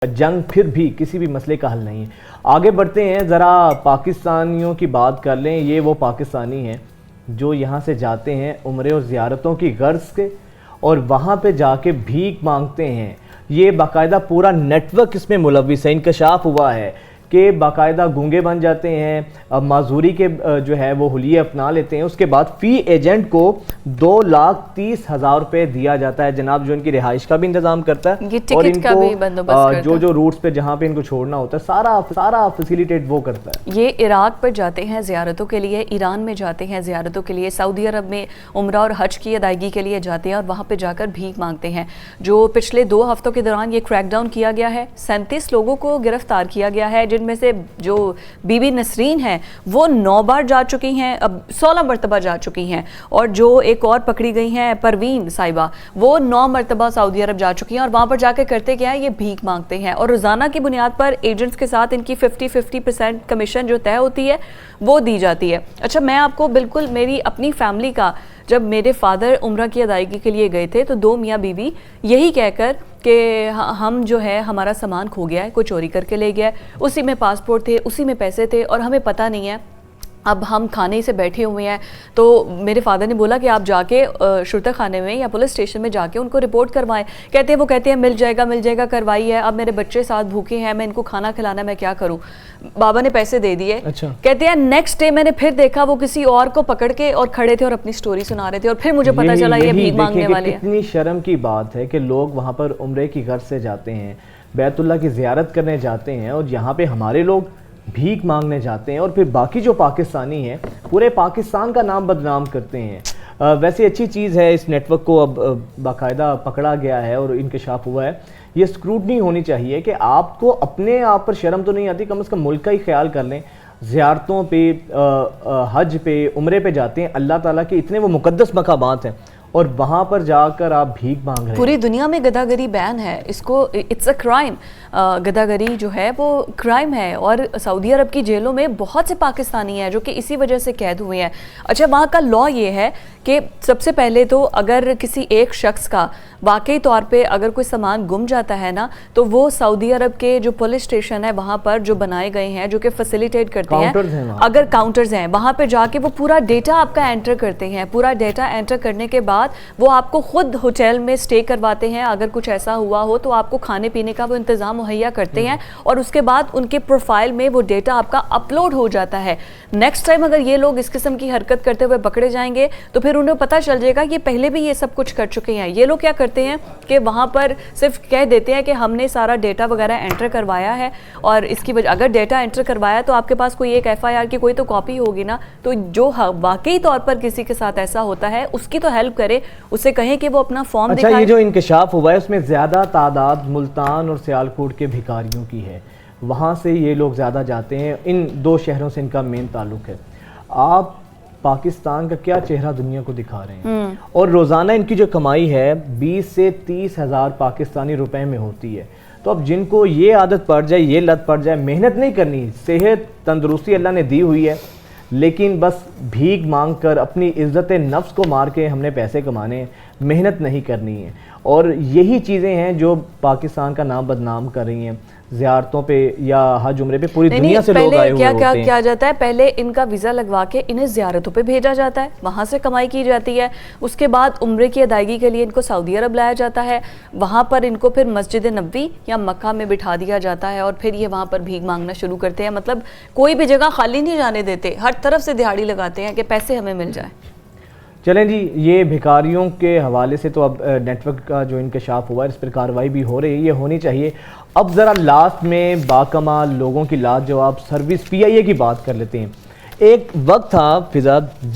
जंग फिर भी किसी भी मसले का हल नहीं है। आगे बढ़ते हैं, ज़रा पाकिस्तानियों की बात कर लें। ये वो पाकिस्तानी हैं जो यहाँ से जाते हैं उम्रे और ज़ियारतों की गर्ज के और वहाँ पे जाके भीख मांगते हैं। ये बाकायदा पूरा नेटवर्क इसमें मुलव्विस है। इंकशाफ हुआ है कि बाकायदा गूंगे बन जाते हैं, माजूरी के जो है वो हुलिये अपना लेते हैं। उसके बाद फ़ी एजेंट को 2,30,000 रुपये दिया जाता है जनाब, जो इनकी रिहाइश का भी इंतज़ाम करता है और इनको जो रूट्स पे जहाँ पे इनको छोड़ना होता है सारा फैसिलिटेट वो करता है। ये इराक पर जाते हैं ज़ियारतों के लिए, ईरान में जाते हैं ज़ियारतों के लिए, सऊदी अरब में उम्रा और हज की अदायगी के लिए जाते हैं और वहाँ पर जाकर भीख मांगते हैं। जो पिछले 2 हफ्तों के दौरान ये क्रैकडाउन किया गया है, 37 लोगों को गिरफ्तार किया गया है, में से जो बीबी नसरीन है वो 9 बार जा चुकी हैं, अब 16 मरतबा जा चुकी हैं, और जो एक और पकड़ी गई हैं परवीन साहिबा, वो 9 मरतबा सऊदी अरब जा चुकी हैं। और वहाँ पर जाकर करते क्या है, ये भीख मांगते हैं और रोज़ाना की बुनियाद पर एजेंट्स के साथ इनकी 50% कमीशन जो तय होती है वो दी जाती है। अच्छा, मैं आपको बिल्कुल मेरी अपनी फैमिली का, जब मेरे फादर उम्रा की अदायगी के लिए गए थे तो 2 मियाँ बीवी यही कहकर कि हम जो है हमारा सामान खो गया है, कोई चोरी करके ले गया है, उसी में पासपोर्ट थे, उसी में पैसे थे और हमें पता नहीं है। अब हम खाने से बैठे हुए हैं तो मेरे फादर ने बोला कि आप जाके शुरता खाने में या पुलिस स्टेशन में जाके उनको रिपोर्ट करवाएं। वो कहते हैं मिल जाएगा, करवाई है। अब मेरे बच्चे साथ भूखे हैं, मैं इनको खाना खिलाना, मैं क्या करूं। बाबा ने पैसे दे दिए। अच्छा। कहते हैं नेक्स्ट डे मैंने फिर देखा वो किसी और को पकड़ के और खड़े थे और अपनी स्टोरी सुना रहे थे और फिर मुझे पता चला ये भीख मांगने वाले हैं। कितनी शर्म की बात है कि लोग वहाँ पर उम्रे की गर्ज से जाते हैं, बैतुल्लाह की ज़ियारत करने जाते हैं और यहाँ पे हमारे लोग भीख मांगने जाते हैं और फिर बाकी जो पाकिस्तानी हैं पूरे पाकिस्तान का नाम बदनाम करते हैं। वैसे अच्छी चीज़ है, इस नेटवर्क को अब बाकायदा पकड़ा गया है और इंकशाफ हुआ है। ये स्क्रूटनी होनी चाहिए कि आपको अपने आप पर शर्म तो नहीं आती, कम से कम मुल्क का ही ख्याल कर लें। ज़ियारतों पे, हज पे, उम्रे पे जाते हैं, अल्लाह ताला के इतने वो मुकद्दस मकामात हैं और वहाँ पर जाकर आप भीख मांग रहे हैं। पूरी दुनिया में गदागरी बैन है, इसको इट्स अ क्राइम। गदागरी जो है वो क्राइम है और सऊदी अरब की जेलों में बहुत से पाकिस्तानी हैं जो कि इसी वजह से कैद हुए हैं। अच्छा, वहाँ का लॉ ये है कि सबसे पहले तो अगर किसी एक शख्स का वाकई तौर पे अगर कोई सामान गुम जाता है ना, तो वो सऊदी अरब के जो पुलिस स्टेशन है वहाँ पर जो बनाए गए हैं, जो कि फैसिलिटेट करते हैं, अगर काउंटर्स हैं, वहाँ पर जाके वो पूरा डेटा आपका एंटर करते हैं। पूरा डेटा एंटर करने के बाद वो आपको खुद होटल में स्टे करवाते हैं। अगर कुछ ऐसा हुआ हो तो आपको खाने पीने का वो इंतज़ाम मुहैया करते हैं और उसके बाद उनके प्रोफाइल में वो डेटा आपका अपलोड हो जाता है। नेक्स्ट टाइम अगर ये लोग इस किस्म की हरकत करते हुए पकड़े जाएंगे तो फिर उन्हें पता चल जाएगा ये पहले भी ये सब कुछ कर चुके हैं। ये लोग क्या करते हैं कि वहाँ पर सिर्फ कह देते हैं कि हमने सारा डेटा वगैरह एंटर करवाया है और इसकी वजह, अगर डेटा एंटर करवाया तो आपके पास कोई एक FIR की कोई तो कॉपी होगी ना, तो जो वाकई तौर पर किसी के साथ ऐसा होता है उसकी तो हेल्प करे, उससे कहें कि वो अपना फॉर्म दिखाए। ये जो इंकशाफ हुआ है उसमें ज़्यादा तादाद मुल्तान और सियालकोट के भिखारियों की है, वहाँ से ये लोग ज़्यादा जाते हैं। इन 2 शहरों से इनका मेन ताल्लुक है। आप पाकिस्तान का क्या चेहरा दुनिया को दिखा रहे हैं और रोज़ाना इनकी जो कमाई है 20 से 30 हज़ार पाकिस्तानी रुपए में होती है। तो अब जिनको ये आदत पड़ जाए, ये लत पड़ जाए, मेहनत नहीं करनी, सेहत तंदुरुस्ती अल्लाह ने दी हुई है, लेकिन बस भीख मांग कर अपनी इज़्ज़त नफ्स को मार के हमने पैसे कमाने, मेहनत नहीं करनी है। और यही चीज़ें हैं जो पाकिस्तान का नाम बदनाम कर रही हैं। ज़ियारतों पे या हज उम्रे पे पूरी दुनिया से लोग आए हुए होते हैं। क्या जाता है, पहले इनका वीज़ा लगवा के इन्हें ज़ियारतों पे भेजा जाता है, वहाँ से कमाई की जाती है। उसके बाद उम्रे की अदायगी के लिए इनको सऊदी अरब लाया जाता है, वहाँ पर इनको फिर मस्जिद नबवी या मक्का में बिठा दिया जाता है और फिर ये वहाँ पर भीख मांगना शुरू करते हैं। मतलब कोई भी जगह खाली नहीं जाने देते, हर तरफ से दिहाड़ी लगाते हैं कि पैसे हमें मिल जाए। चलें जी, ये भिखारियों के हवाले से तो अब नेटवर्क का जो इंकशाफ हुआ है इस पर कार्रवाई भी हो रही है, ये होनी चाहिए। अब ज़रा लास्ट में बाकमाल लोगों की लाजवाब सर्विस PIA की बात कर लेते हैं। एक वक्त था फिजा